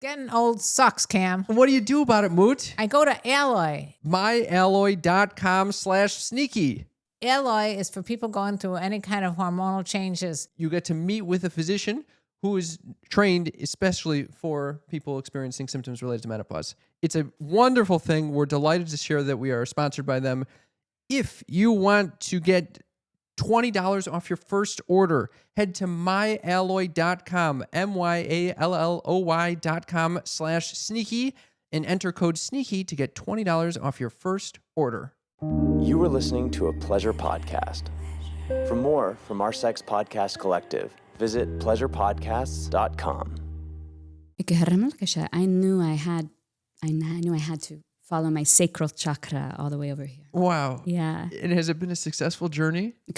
Getting old sucks, Cam. What do you do about it, Moot? I go to Alloy. myalloy.com/sneaky. Alloy is for people going through any kind of hormonal changes. You get to meet with a physician who is trained especially for people experiencing symptoms related to menopause. It's a wonderful thing. We're delighted to share that we are sponsored by them. If you want to get $20 off your first order, head to myalloy.com, myalloy.com/sneaky, and enter code SNEAKY to get $20 off your first order. You were listening to a pleasure podcast. For more from our sex podcast collective, visit pleasurepodcasts.com. I knew I had to follow my sacral chakra all the way over here. Wow. Yeah. And has it been a successful journey? It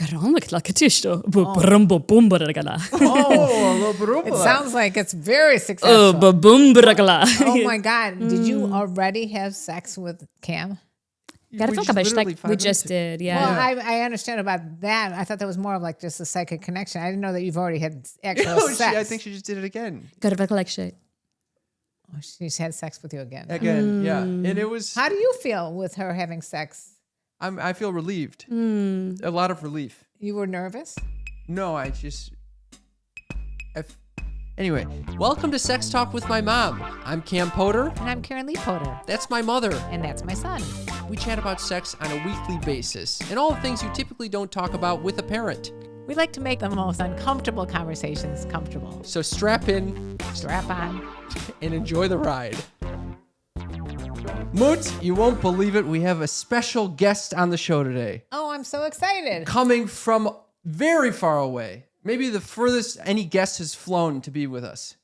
sounds like it's very successful. Oh my God. Did you already have sex with Cam? We just did, yeah. Well, I understand about that. I thought that was more of like just a psychic connection. I didn't know that you've already had actual sex. I think she just did it again. Oh, she's had sex with you again. Yeah. And it was... How do you feel with her having sex? I feel relieved. A lot of relief. You were nervous? No, Anyway, welcome to Sex Talk with my mom. I'm Cam Potter. And I'm Karen Lee Potter. That's my mother. And that's my son. We chat about sex on a weekly basis and all the things you typically don't talk about with a parent. We like to make the most uncomfortable conversations comfortable. So strap in, strap on, and enjoy the ride. Moot, you won't believe it. We have a special guest on the show today. Oh, I'm so excited. Coming from very far away. Maybe the furthest any guest has flown to be with us.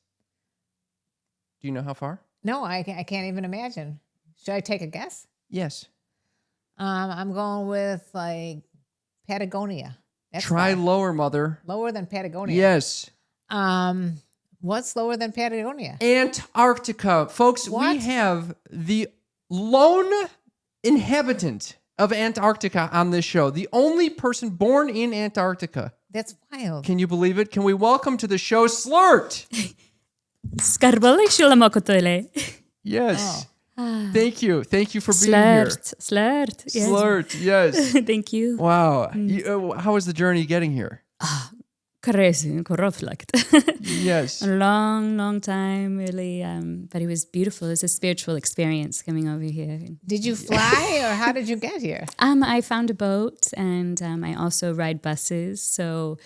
Do you know how far? No, I can't even imagine. Should I take a guess? Yes. I'm going with like Patagonia. Try lower, mother. Lower than Patagonia. Yes. What's lower than Patagonia? Antarctica. Folks, we have the lone inhabitant of Antarctica on this show. The only person born in Antarctica. That's wild. Can you believe it? Can we welcome to the show Slürt? Yes. Oh. Thank you. Thank you for being here. Slürt. Yes. Slürt, yes. Thank you. Wow. How was the journey getting here? Crazy, Yes. A long time, really. But it was beautiful. It was a spiritual experience coming over here. Did you fly or how did you get here? I found a boat and I also ride buses. So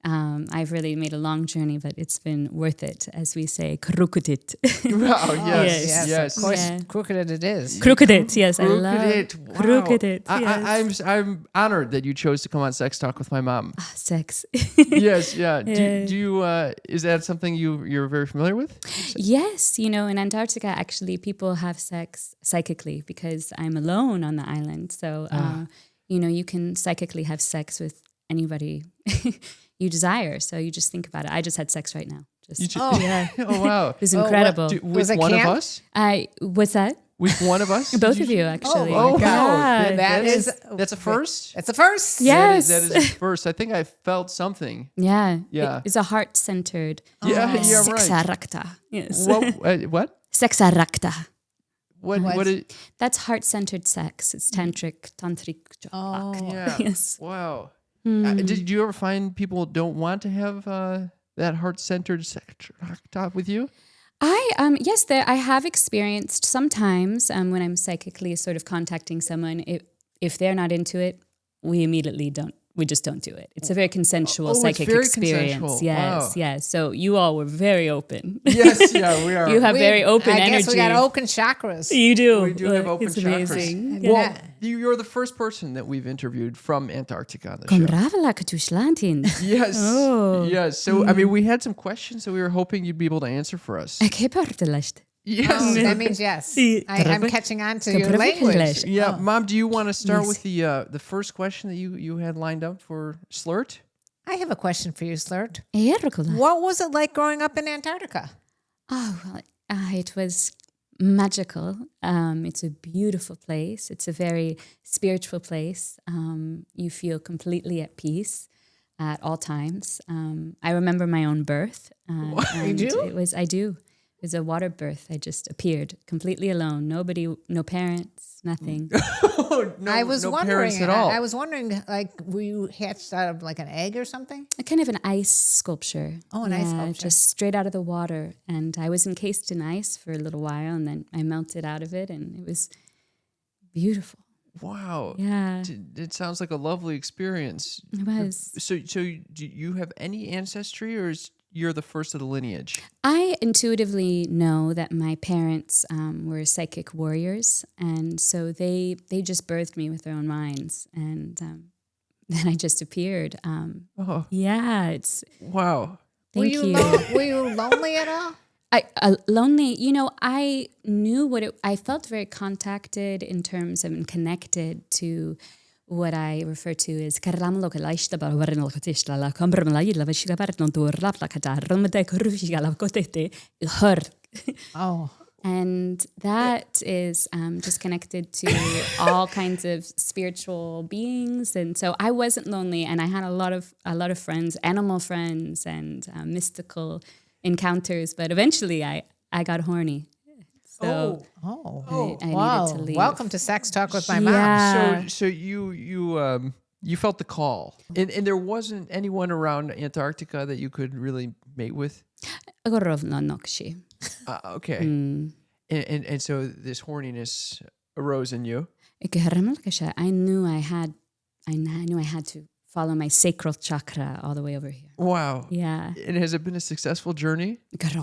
I've really made a long journey, but it's been worth it, as we say, krokodit. Wow, yes. Of course, crooked it is. Krokodit, yes, I love it. Wow. Krokodit, yes. I'm honored that you chose to come on Sex Talk with my mom. Sex. Yes, yeah. Do you, is that something you're very familiar with? Yes, in Antarctica, actually, people have sex psychically because I'm alone on the island. So, you can psychically have sex with anybody you desire. So you just think about it. I just had sex right now. Yeah. Oh, wow. It was incredible. With one of us? What's that? With one of us? Both of you, actually. Oh, wow. Yeah. That's a first? That's a first? Yes. That is a first. I think I felt something. Yeah. Yeah. It's a heart-centered. Yeah, right. Sexarakta. Yes. What? Sexarakta. What is? That's heart-centered sex. It's tantric. Oh, yeah. Yes. Wow. Did you ever find people don't want to have that heart-centered sex talk with you? Yes, I have experienced sometimes when I'm psychically sort of contacting someone, if they're not into it, we just don't do it. It's a very consensual psychic experience. Consensual. Yes, yes. So you all were very open. Yes, yeah, we are. You have very open energy. I guess we got open chakras. You do. We do have open it's chakras. Amazing. Well, you're the first person that we've interviewed from Antarctica on the show. Yes. Oh. Yes. So, we had some questions that we were hoping you'd be able to answer for us. Yes. Oh, that means yes. I'm catching on to your language. Yeah, Mom, do you want to start with the first question that you had lined up for Slürt? I have a question for you, Slürt. What was it like growing up in Antarctica? Oh, well, it was magical. It's a beautiful place. It's a very spiritual place. You feel completely at peace at all times. I remember my own birth. You do? I do. was a water birth. I just appeared completely alone. Nobody, no parents, nothing. No parents at all. I was wondering, like, were you hatched out of like an egg or something? A kind of an ice sculpture. Oh, an ice sculpture. Just straight out of the water. And I was encased in ice for a little while, and then I melted out of it, and it was beautiful. Wow. Yeah. It sounds like a lovely experience. It was. So do you have any ancestry, or you're the first of the lineage? I intuitively know that my parents were psychic warriors, and so they just birthed me with their own minds, and then I just appeared. Yeah, it's wow. Thank you. Were you lonely at all? Lonely, I knew I felt very contacted in terms of and connected to what I refer to as Oh. And that is just connected to all kinds of spiritual beings, and so I wasn't lonely, and I had a lot of friends, animal friends, and mystical encounters. But eventually, I got horny. So I wow! needed to leave. Welcome to Sex Talk with my mom. Yeah. So you felt the call, and there wasn't anyone around Antarctica that you could really mate with. Okay. And so this horniness arose in you. I knew I had to follow my sacral chakra all the way over here. Wow. Yeah. And has it been a successful journey? Oh, a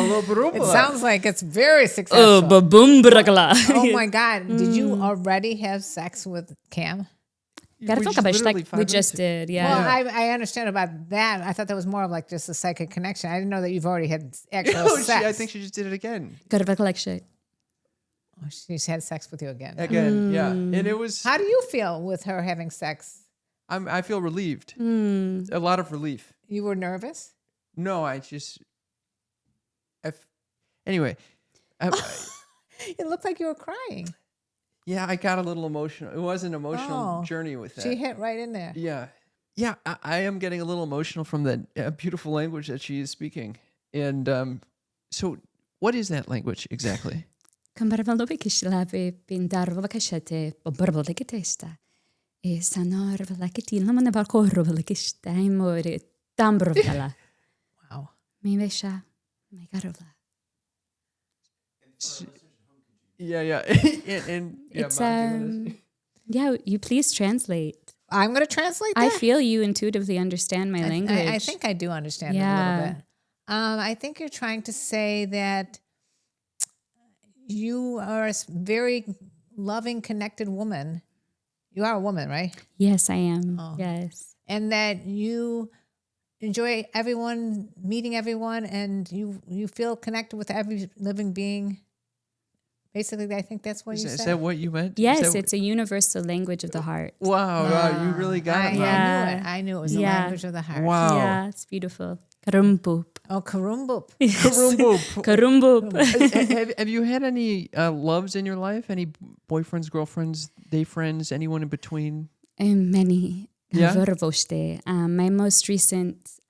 little It sounds like it's very successful. Oh my God! Did you already have sex with Cam? We just did, yeah. Well, I understand about that. I thought that was more of like just a psychic connection. I didn't know that you've already had actual sex. I think she just did it again. Oh, she's had sex with you again. Yeah. And it was... How do you feel with her having sex? I feel relieved. A lot of relief. You were nervous? No, anyway. It looked like you were crying. Yeah, I got a little emotional. It was an emotional journey with that. She hit right in there. Yeah. Yeah, I am getting a little emotional from the beautiful language that she is speaking. And so what is that language exactly? Wow. Yeah. and It's you please translate. I'm going to translate that. I feel you intuitively understand my language. I think I do understand it a little bit. I think you're trying to say that you are a very loving, connected woman. You are a woman, right? Yes, I am. Oh. Yes. And that you enjoy meeting everyone, and you feel connected with every living being. Basically, I think that's what you said. Is that what you meant? Yes, it's a universal language of the heart. Wow, you really got it. I knew it was the language of the heart. Wow. Yeah, it's beautiful. Karumboop. Oh, karumboop. Yes. Karumboop. Have you had any loves in your life? Any boyfriends, girlfriends, day friends, anyone in between? Many. Yeah? My most recent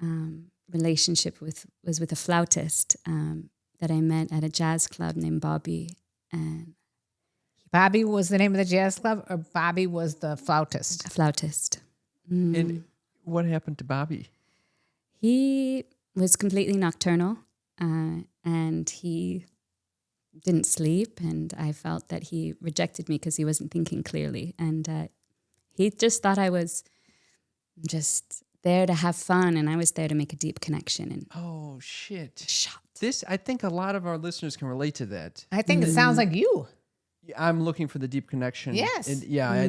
relationship was with a flautist that I met at a jazz club named Bobby. And Bobby was the name of the jazz club, or Bobby was the flautist? A flautist. And what happened to Bobby? He was completely nocturnal, and he didn't sleep, and I felt that he rejected me because he wasn't thinking clearly, and he just thought I was just there to have fun, and I was there to make a deep connection. And oh, shit. Shut. I think a lot of our listeners can relate to that. I think it sounds like you. I'm looking for the deep connection. Yes. And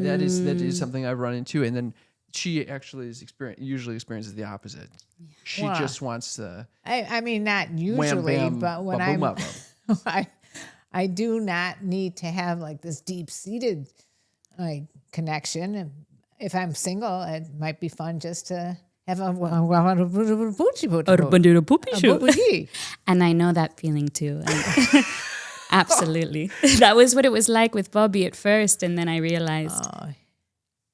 that is something I've run into. And then she actually usually experiences the opposite. She just wants to. I mean, not usually, wham, bam, but when I do not need to have like this deep-seated connection. And if I'm single, it might be fun just to have a and I know that feeling too. Absolutely. That was what it was like with Bobby at first, and then I realized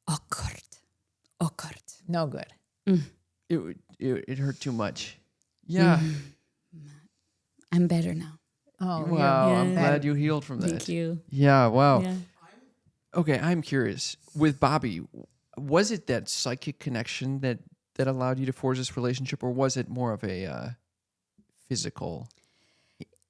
awkward. No good. It hurt too much. Yeah. I'm better now. Oh, Wow. I'm Yeah. glad you healed from that. Thank you. Yeah. Wow. Yeah. Okay. I'm curious. With Bobby, was it that psychic connection that allowed you to forge this relationship, or was it more of a physical?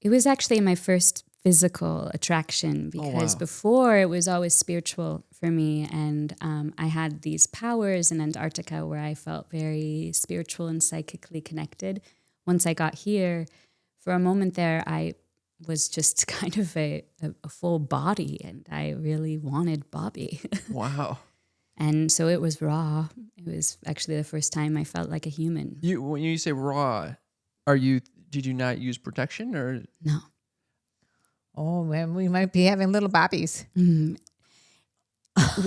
It was actually my first physical attraction because wow. before it was always spiritual for me. And I had these powers in Antarctica where I felt very spiritual and psychically connected. Once I got here, for a moment there, I was just kind of a full body, and I really wanted Bobby. Wow. And so it was raw. It was actually the first time I felt like a human. When you say raw, did you not use protection or? No. Oh, man, we might be having little Bobbies.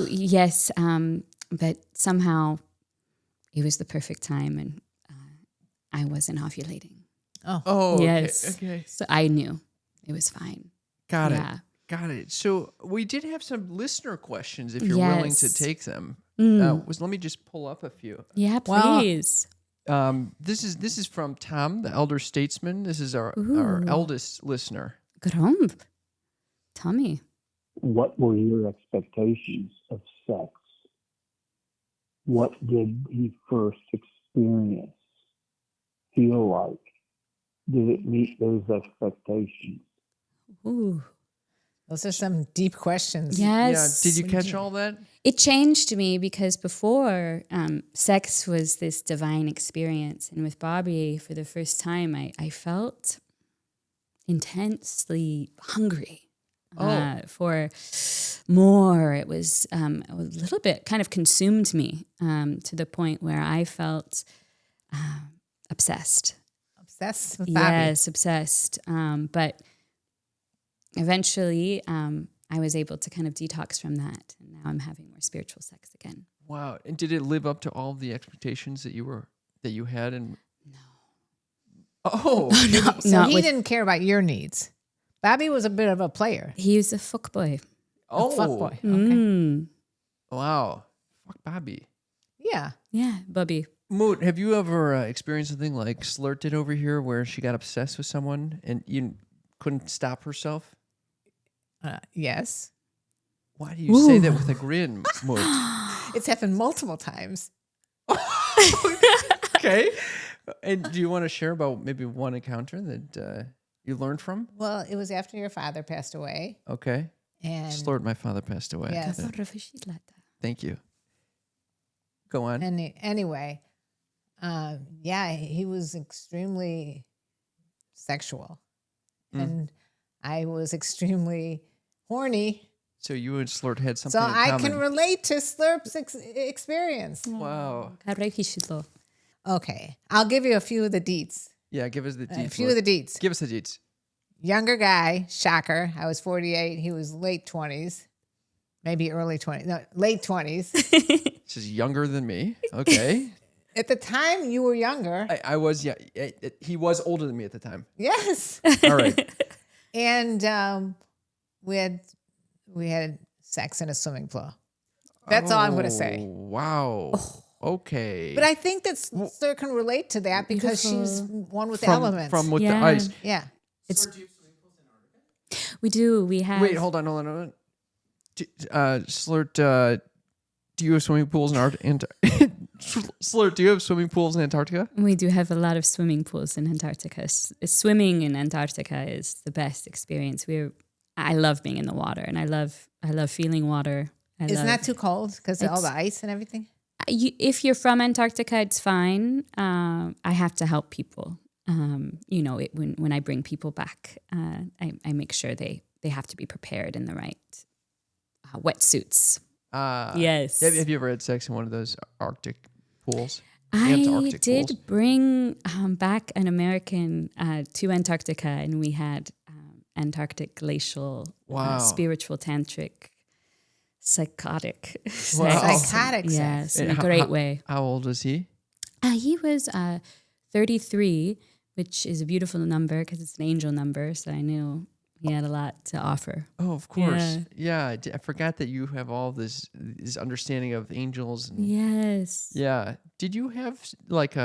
Yes, but somehow it was the perfect time, and I wasn't ovulating. Oh, okay. Yes. Okay. So I knew it was fine. Got Yeah. it. Got it. So we did have some listener questions if you're willing to Yes. take them. Let me just pull up a few. Yeah, Well, please. This is from Tom, the elder statesman. This is our eldest listener. Gromb. Tommy. What were your expectations of sex? What did he first experience feel like? Did it meet those expectations? Ooh. Those are some deep questions. Yes. Yeah. Did you catch all that? It changed me because before sex was this divine experience. And with Bobby, for the first time, I felt intensely hungry for more. It was a little bit kind of consumed me to the point where I felt obsessed. Obsessed with Bobby. Yes, obsessed. But eventually, I was able to kind of detox from that, and now I'm having more spiritual sex again. Wow. And did it live up to all the expectations that you had? And No. oh, So Not he with- didn't care about your needs. Bobby was a bit of a player. He was a fuckboy. oh, Fuckboy. Okay. Mm. wow. Fuck Bobby. Yeah. Yeah, Bobby. Moot, have you ever experienced something like Slürt did over here, where she got obsessed with someone and you couldn't stop herself? Yes. Why do you say that with a grin, Moot? It's happened multiple times. Okay. And do you want to share about maybe one encounter that you learned from? Well, it was after your father passed away. Okay. And Slürt, my father passed away. Yes. Thank you. Go on. anyway, he was extremely sexual. And I was extremely horny. So you and Slürt had something So in I common. can relate to Slurp's experience. Wow. Okay. I'll give you a few of the deets. Yeah, give us the deets. A few of the deets. Give us the deets. Younger guy, shocker. I was 48. He was late 20s, maybe early 20s. No, late 20s. This is younger than me. Okay. At the time, you were younger. I was, yeah. He was older than me at the time. Yes. All right. And we had sex in a swimming pool. That's all I'm going to say. Wow. Okay. But I think that Slürt can relate to that because she's one with the elements. From with Yeah. the ice. Yeah. We do. We have. Wait, hold on. Slürt, do you have swimming pools in Slürt, do you have swimming pools in Antarctica? We do have a lot of swimming pools in Antarctica. Swimming in Antarctica is the best experience. I love being in the water, and I love feeling water. Isn't that too cold because of all the ice and everything? If you're from Antarctica, it's fine. I have to help people. When I bring people back, I make sure they have to be prepared in the right wetsuits. Yes. Have you ever had sex in one of those Arctic pools? I Antarctic did pools? bring back an American to Antarctica, and we had Antarctic glacial, spiritual, tantric, psychotic sex. Wow. Psychotic Yes, sex. in a great way. How old was he? He was 33, which is a beautiful number because it's an angel number, so I knew he had a lot to offer. Oh, of course. Yeah, I forgot that you have all this understanding of angels. And, Yes. yeah. Did you have like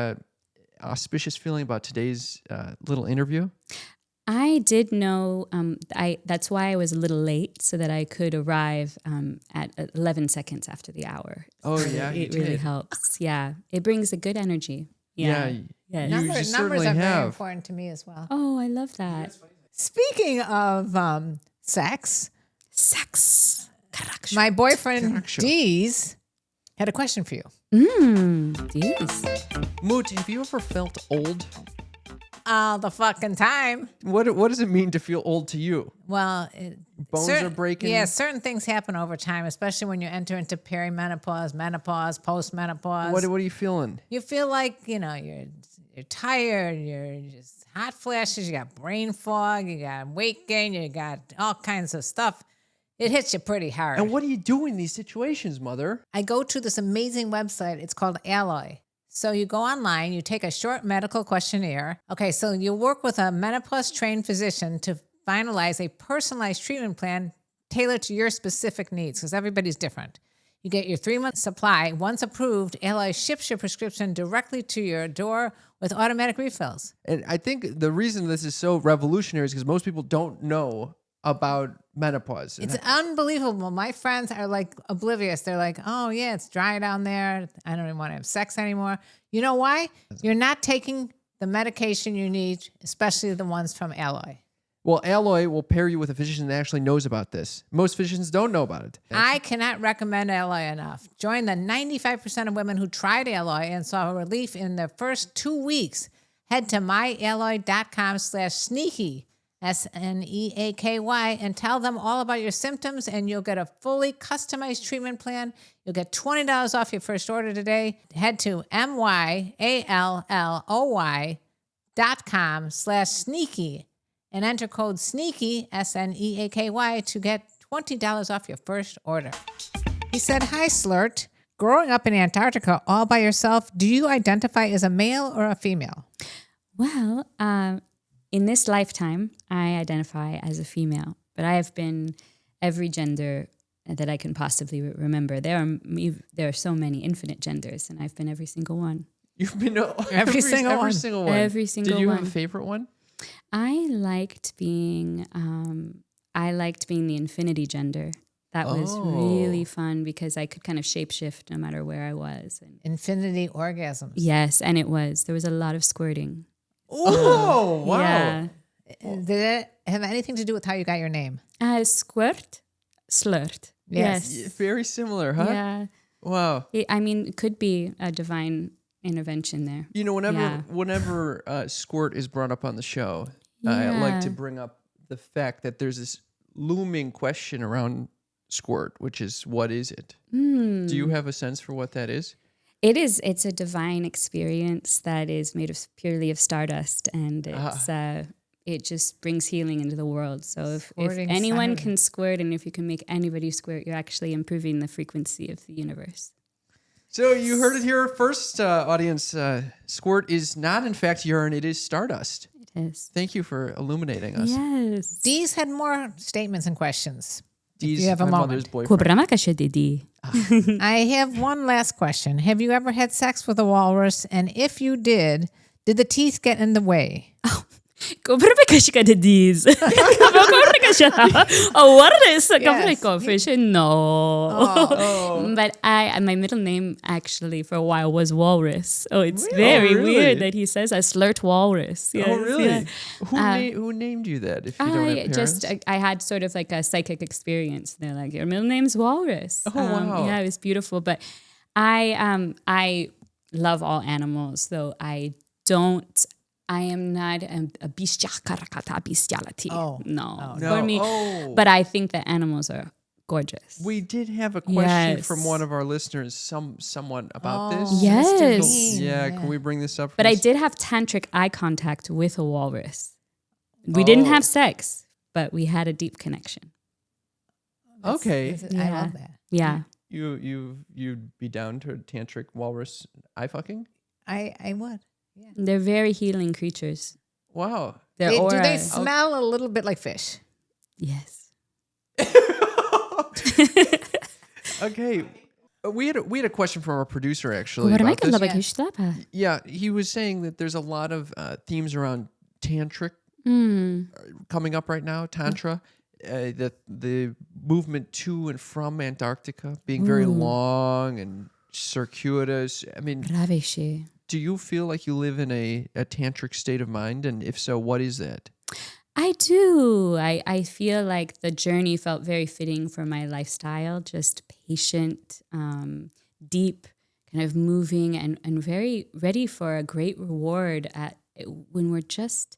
auspicious feeling about today's little interview? I did know. That's why I was a little late, so that I could arrive at 11 seconds after the hour. Oh, So yeah, you it really did. helps. Yeah, it brings a good energy. Yeah. Yes. You Numbers certainly are very have. important to me as well. Oh, I love that. Speaking of sex, Sex. my boyfriend Correction. Deez had a question for you. Yes. Moot, have you ever felt old? All the fucking time. What does it mean to feel old to you? Well, Bones are breaking? Yeah, certain things happen over time, especially when you enter into perimenopause, menopause, postmenopause. What are you feeling? You feel like, you're tired, you're just hot flashes, you got brain fog, you got weight gain, you got all kinds of stuff. It hits you pretty hard. And what do you do in these situations, Mother? I go to this amazing website. It's called Alloy. So you go online, you take a short medical questionnaire. Okay, so you work with a menopause-trained physician to finalize a personalized treatment plan tailored to your specific needs, because everybody's different. You get your 3-month supply. Once approved, Alloy ships your prescription directly to your door with automatic refills. And I think the reason this is so revolutionary is because most people don't know about menopause. It's unbelievable. My friends are like oblivious. They're like, oh, yeah, it's dry down there. I don't even want to have sex anymore. You know why? You're not taking the medication you need, especially the ones from Alloy. Well, Alloy will pair you with a physician that actually knows about this. Most physicians don't know about it. I cannot recommend Alloy enough. Join the 95% of women who tried Alloy and saw relief in their first 2 weeks. Head to myalloy.com/sneaky. SNEAKY, and tell them all about your symptoms, and you'll get a fully customized treatment plan. You'll get $20 off your first order today. Head to myalloy.com/sneaky and enter code SNEAKY, SNEAKY, to get $20 off your first order. He said, hi, Slürt. Growing up in Antarctica all by yourself, do you identify as a male or a female? Well, in this lifetime, I identify as a female, but I have been every gender that I can possibly remember. There are so many infinite genders, and I've been every single one. You've been Every single one. Every single Did you one. have a favorite one? I liked being the infinity gender. That was really fun because I could kind of shapeshift no matter where I was. And Infinity orgasms. yes, and there was a lot of squirting. Oh, wow. Yeah. Did it have anything to do with how you got your name? Squirt, slurt. Yes. Yeah, very similar, huh? Yeah. Wow. It could be a divine intervention there. You know, Yeah. whenever squirt is brought up on the show, I like Yeah. to bring up the fact that there's this looming question around squirt, which is, what is it? Do you have a sense for what that is? It's a divine experience that is made purely of stardust, and it just brings healing into the world. So if anyone Squirting can squirt, and if you can make anybody squirt, you're actually improving the frequency of the universe. So you heard it here first, audience. Squirt is not, in fact, urine. It is stardust. It is. Thank you for illuminating us. Yes. Dee's had more statements and questions. Dee's you have a my moment. mother's boyfriend. I have one last question. Have you ever had sex with a walrus? And if you did the teeth get in the way? Comprei ka siya kada dis. Comprei ka siya. Oh, what is it? Comprei ko fish? No. But my middle name actually for a while was Walrus. Oh, it's very weird that he says I Slürt Walrus. Yes, Oh, really? yeah. Who named you that? If you don't have parents? I had sort of like a psychic experience. They're like, your middle name's Walrus. Oh, wow. Yeah, it was beautiful. But I love all animals, though I am not a bestiality. No. For me. But I think that animals are gorgeous. We did have a question Yes. from one of our listeners, someone about this. Yes. Can we bring this up? But I did have tantric eye contact with a walrus. We didn't have sex, but we had a deep connection. Okay. I love that. Yeah. You'd be down to tantric walrus eye fucking? I would. Yeah. They're very healing creatures. Wow. Their Do aura. they smell a little bit like fish? Yes. Okay. We had a question from our producer actually about this. Yeah, he was saying that there's a lot of themes around tantric coming up right now. Tantra, the movement to and from Antarctica being very long and circuitous. I mean, do you feel like you live in a tantric state of mind? And if so, what is that? I do. I feel like the journey felt very fitting for my lifestyle, just patient, deep, kind of moving and very ready for a great reward when we're just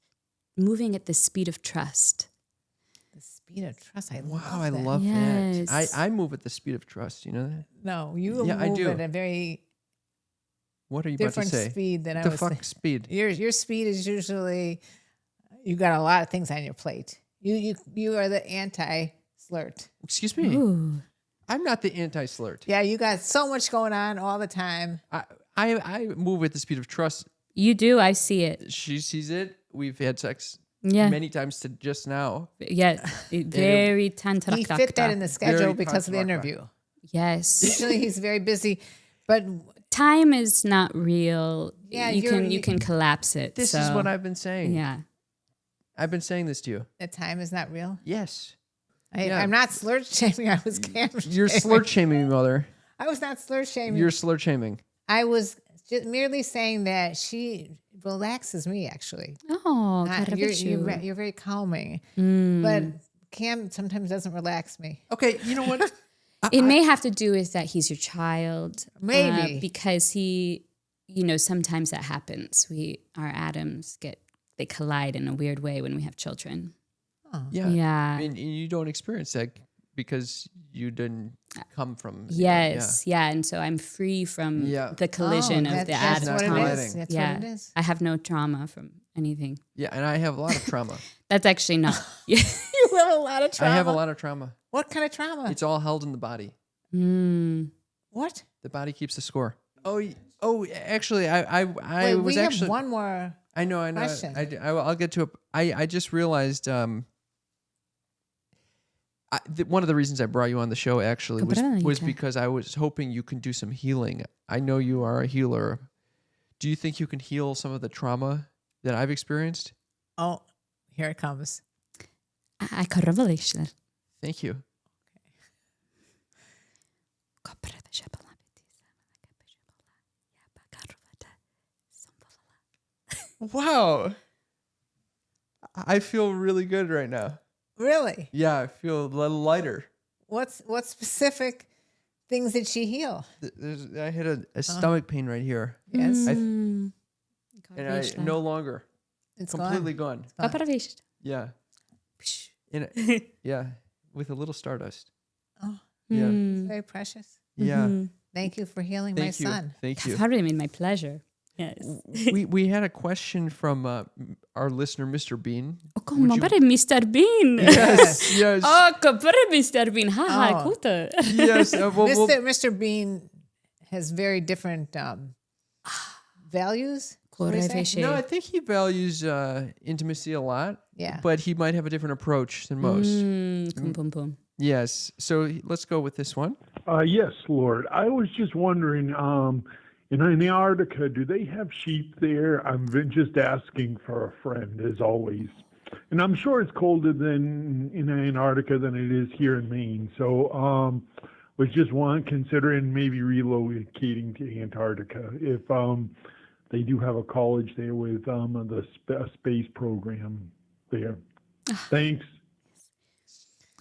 moving at the speed of trust. The speed of trust. I love love that. that. I move at the speed of trust, you know that? No, you move I do. at a very What are you about to different say? speed than What I the was fuck speed? Your speed is usually, you got a lot of things on your plate. You are the anti-Slürt. Excuse me. Ooh. I'm not the anti-Slürt. Yeah, you got so much going on all the time. I move at the speed of trust. You do. I see it. She sees it. We've had sex many times to just now. Yes. Very tantra. He fit that in the schedule Very because of the tantra. interview. Yes. Usually he's very busy, but Time is not real. Yeah, you can collapse it. This is what I've been saying. Yeah. I've been saying this to you. the time is not real. Yes. I'm not Slürt shaming. I was cam You're Slürt shaming me, mother. I was not Slürt shaming. You're Slürt shaming. I was just merely saying that she relaxes me, actually. Oh, You're very calming. But Cam sometimes doesn't relax me. Okay, you know what? It may have to do with that he's your child. Maybe. Because sometimes that happens. Our atoms they collide in a weird way when we have children. Yeah. Yeah. And you don't experience that because you didn't come from. Yes. Yeah. And so I'm free from the collision of the that's atoms. what it is. That's yeah. what it is. I have no trauma from anything. Yeah, and I have a lot of trauma. That's actually not. You have a lot of trauma. I have a lot of trauma. What kind of trauma? It's all held in the body. What? The body keeps the score. Oh, actually, I Wait, was we actually. have one more. I know. question. I'll get to it. I just realized one of the reasons I brought you on the show actually was because I was hoping you can do some healing. I know you are a healer. Do you think you can heal some of the trauma that I've experienced? Oh, here it comes. I got revelation. Thank you. Wow. I feel really good right now. Really? Yeah, I feel a little lighter. What specific things did she heal? I had a stomach pain right here. Yes. And I no longer. It's completely gone. Yeah. Yeah, with a little stardust. Oh. Yeah. It's very precious. Yeah. Thank you for healing my son. Thank you. Probably made my pleasure. Yes. we had a question from our listener, Mr. Bean. Oh, come on, Mr. Bean. Yes, yes. Oh, Mr. Bean. Ha, kuta. Yes. Mr. Bean has very different values. No, I think he values intimacy a lot. Yeah. But he might have a different approach than most. Yes. So let's go with this one. Yes, Lord. I was just wondering, in Antarctica, do they have sheep there? I'm just asking for a friend, as always. And I'm sure it's colder than in Antarctica than it is here in Maine. So was just considering maybe relocating to Antarctica if they do have a college there with the space program there. Thanks.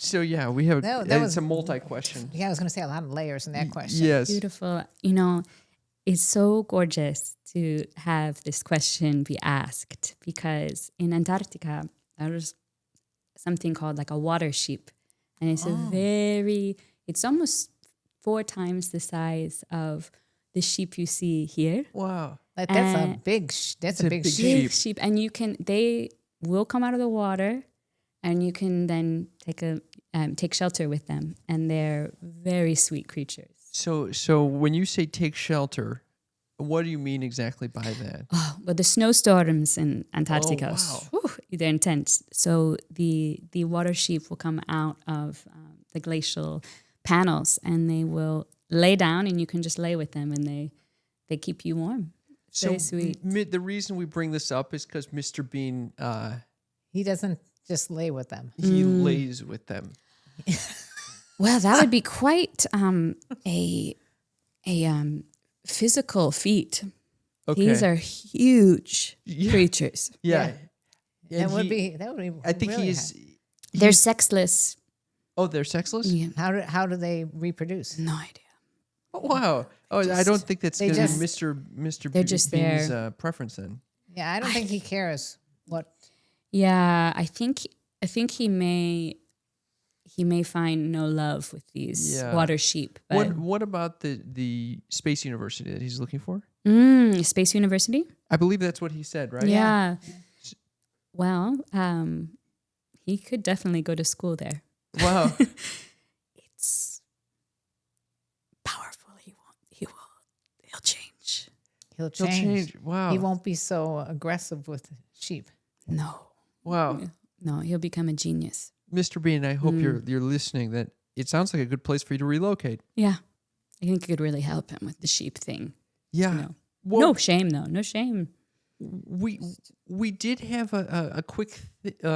So yeah, we have it's a multi-question. Yeah, I was going to say a lot of layers in that question. Yes. Beautiful. It's so gorgeous to have this question be asked because in Antarctica, there's something called like a water sheep. And it's it's almost 4 times the size of the sheep you see here. Wow. Like that's a big sheep. And they will come out of the water and you can then take shelter with them. And they're very sweet creatures. So when you say take shelter, what do you mean exactly by that? Oh, well, the snowstorms in Antarctica, wow. They're intense. So the water sheep will come out of the glacial panels and they will lay down and you can just lay with them and they keep you warm. Very sweet. The reason we bring this up is because Mr. Bean, He doesn't just lay with them. he lays with them. Well, that would be quite a physical feat. Okay. These are huge creatures. Yeah. That would be I think really he's. hard. They're sexless. Oh, they're sexless? Yeah. How do they reproduce? No idea. Oh, wow. Oh, I don't think that's they going to be just- Mr. They're just Bean's there. preference then. Yeah, I don't think he cares what. Yeah, I think he may find no love with these water sheep. But What about the space university that he's looking for? Space University? I believe that's what he said, right? Yeah. Well, he could definitely go to school there. Wow. It's powerful. He'll change. He'll He'll change. change. Wow. He won't be so aggressive with sheep. No, Wow. he'll become a genius. Mr. Bean, I hope you're listening. That it sounds like a good place for you to relocate. Yeah, I think it could really help him with the sheep thing. Yeah. No, Well, no shame though. No shame. we did have a quick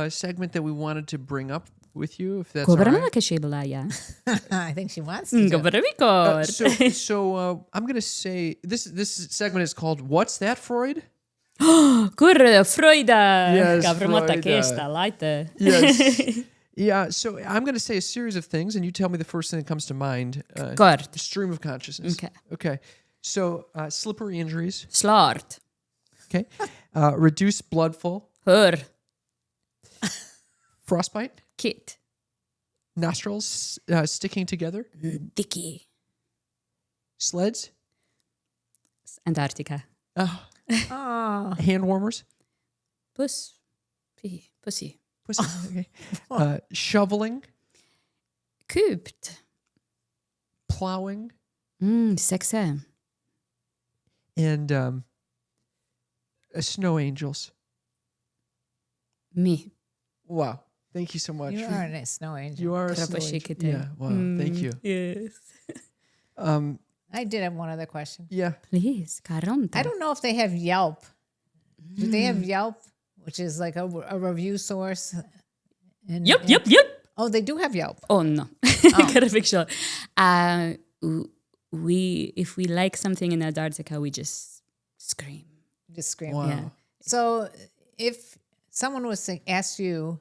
segment that we wanted to bring up with you, if that's Go all bara right. mga kashibala, yeah. I think she wants to. Go do it. bara mikor. So I'm gonna say this segment is called "What's That, Freud?" Kurre Freuda. Yes, Gavromata Freuda. kesta, laite. Yes. Yeah. So I'm gonna say a series of things, and you tell me the first thing that comes to mind. Kort. Stream of consciousness. Okay. Okay. So slippery injuries. Slürt. Okay. Reduced blood flow. Hör. Frostbite. Kit. Nostrils sticking together. Dicky. Sleds. Antarctica. Oh, Hand warmers. Puss. Pee. Pussy. Pussy. Okay. Shoveling. Kupt. Plowing. Sexe. And snow angels. Me. Wow. Thank you so much. you are a snow angel. You are a snow angel. Yeah. Wow. Thank you. Yes. I did have one other question. Yeah. Please. Caramba. I don't know if they have Yelp. Do they have Yelp, which is like a review source? Yep. Oh, they do have Yelp. Oh no. Gotta make sure. If we like something in Antarctica, we just scream. Just scream. Wow. Yeah. So if someone was to ask you,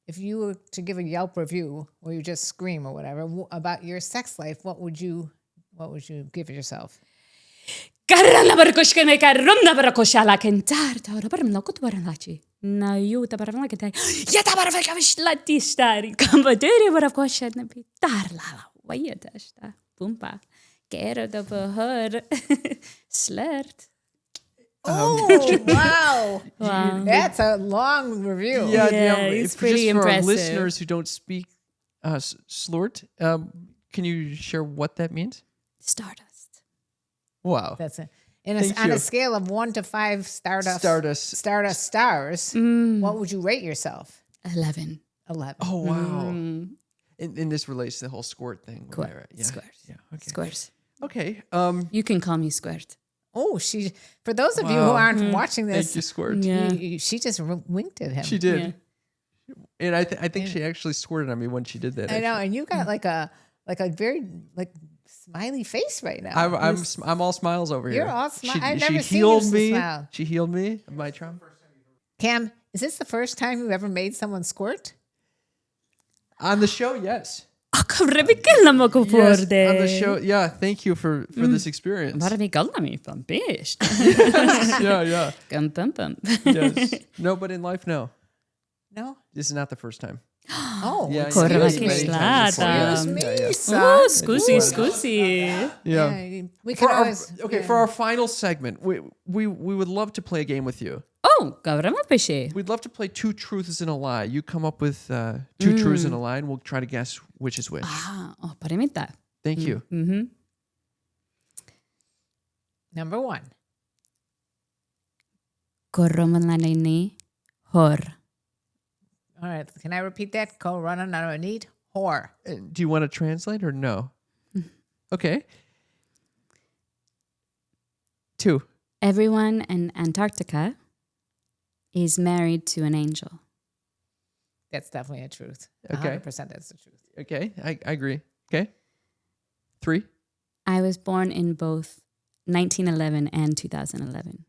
if you were to give a Yelp review or you just scream or whatever about your sex life, what would you give yourself? Karana barkoshkene karumna barkoshala kentar tora barmna kutbarnachi. Na you ta barmna kentar. Ya ta barfa kavishlati stari. Kambadere barkoshna bi tarla. Wayetashta. Pumpa. Kera da behör. Slürt. Oh, wow. Wow. That's a long review. Yeah. it's If pretty just for our impressive. listeners who don't speak Slürt, can you share what that means? Stardust. Wow. That's it. Thank On you. a scale of 1 to 5 Stardust stars, what would you rate yourself? 11. 11. Oh, wow. And this relates to the whole squirt thing. Squirt. Right? Yeah. Squirt. Yeah. Okay. Squirt. Okay. You can call me Squirt. Oh, for those of you who Wow. aren't watching Thank this, you, Squirt. Yeah. she just winked at him. She did. Yeah. And I think she actually squirted on me when she did that. I know, actually. and you got like a very smiley face right now. I'm all smiles over here. You're all smi- She- I've she never seen healed you me. smile. She healed me of my trauma. Cam, is this the first time you've ever made someone squirt? On the show, yes. Yes, on the show. Yeah, thank you for this experience. Bara vi kallar mig fan bäst. Yeah. Gum. Yes. No, but in life, no. No. This is not the first time. Oh, Yeah, Kurva excuse me. kysslata. Excuse me, Yeah. son. Oh, scusi. Yeah. We For can our, always. for our final segment, we would love to play a game with you. Oh, gavra ma peshe. We'd love to play two truths and a lie. You come up with two truths and a lie, and we'll try to guess which is which. Parimita. Thank you. Number 1. Korromanlanini hor. All right. Can I repeat that? Ko rana na need whore. Do you want to translate or no? Okay. two. Everyone in Antarctica is married to an angel. That's definitely a truth. Okay. 100% that's the truth. Okay, I agree. Okay. Three. I was born in both 1911 and 2011.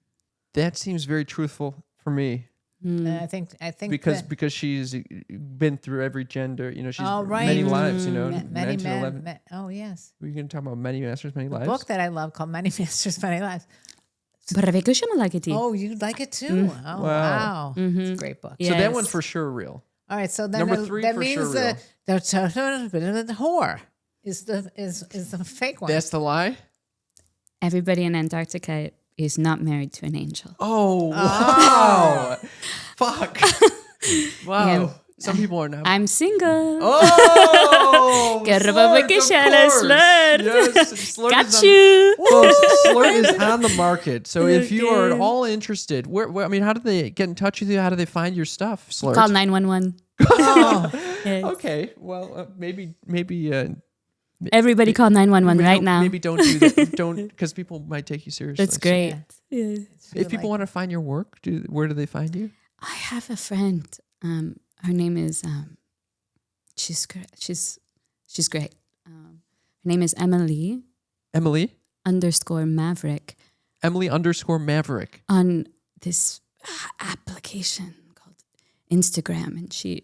That seems very truthful for me I think because she's been through every gender. You know, she's right. many lives. You know, many 1911. men. Oh yes. We're going to talk about Many Masters, Many Lives. A book that I love called Many Masters, Many Lives. Oh, Oh, you like it too? Oh, wow. It's a great book. So that one's for sure real. All right, so then Number three that for means sure the whore is the fake one. That's the lie? everybody in Antarctica is not married to an angel. Oh, wow. Fuck. Wow. Yeah. Some people are not. I'm single. Oh! Slürt, Slürt. Yes, Slürt Got is on, you. folks, Slürt is on the market. So if you are at all interested, where I mean, how do they get in touch with you? How do they find your stuff, Slürt? Call 911. Yes. Okay. Well, maybe. Everybody call 911 right now. Maybe don't do that. Don't, because people might take you seriously. That's great. Yeah. If people want to find your work, where do they find you? I have a friend. Her name is she's great. She's great. Her name is Emily Emily _Maverick _Maverick on this application called Instagram, and she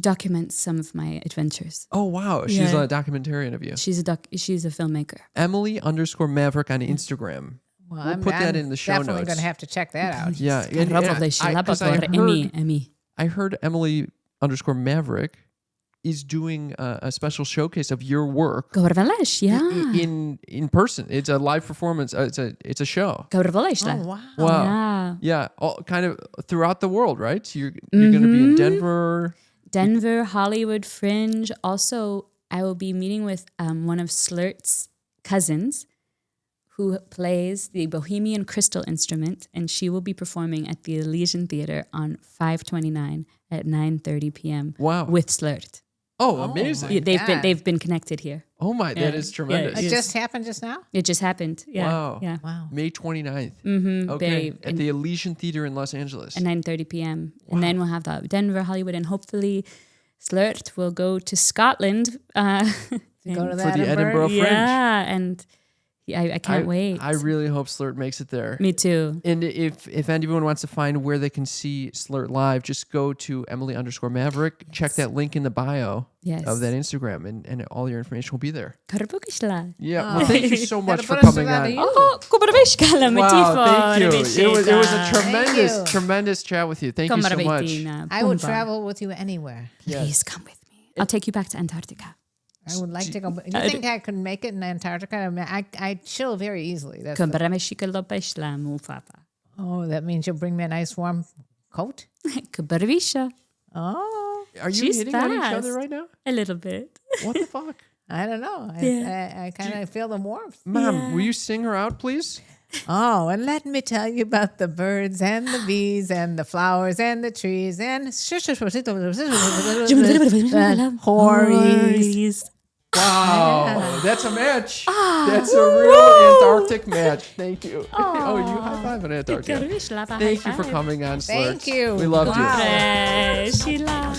documents some of my adventures. Oh wow, she's a documentarian of you. She's a filmmaker. Emily _Maverick on Instagram. Well, We'll put that in the show definitely notes. going to have to check that out. Yeah, I heard Emily _Maverick is doing a special showcase of your work in person. It's a live performance. It's a show. Oh, wow. Wow. Yeah, all, kind of throughout the world, right? So you're going to be in Denver, Hollywood Fringe. Also, I will be meeting with one of Slürt's cousins, who plays the Bohemian crystal instrument, and she will be performing at the Elysian Theater on 5/29 at 9:30 p.m. Wow. with Slürt. Oh, amazing! Yeah, they've been connected here. Oh my, that is tremendous. It just happened just now? It just happened. Yeah. Wow. Yeah. Wow. May 29th. Mm-hmm. Okay, at the Elysian Theater in Los Angeles. At 9:30 p.m. And then we'll have that Denver, Hollywood, and hopefully Slürt will go to Scotland Go to for the Edinburgh Fringe. Yeah, and I can't wait. I really hope Slürt makes it there. Me too. And if anyone wants to find where they can see Slürt live, just go to Emily _Maverick. Check that link in the bio of that Instagram, and all your information will be there. Yeah. Well, thank you so much for coming on. Wow, thank you. It was a tremendous chat with you. Thank you so much. I would travel with you anywhere. Please come with me. I'll take you back to Antarctica. I would like to go. Do you think I could make it in Antarctica? I mean, I chill very easily. Oh, that means you'll bring me a nice warm coat? Oh. Are you She's hitting on each fast. other right now? A little bit. What the fuck? I don't know. I kind of feel the warmth. Mom, will you sing her out, please? Oh, and let me tell you about the birds and the bees and the flowers and the trees and hories. Wow, that's a match. That's a real Antarctic match. Thank you. Oh, you high five on Antarctica. Thank you for coming on, Slürt. Thank you. We loved you. Sheila.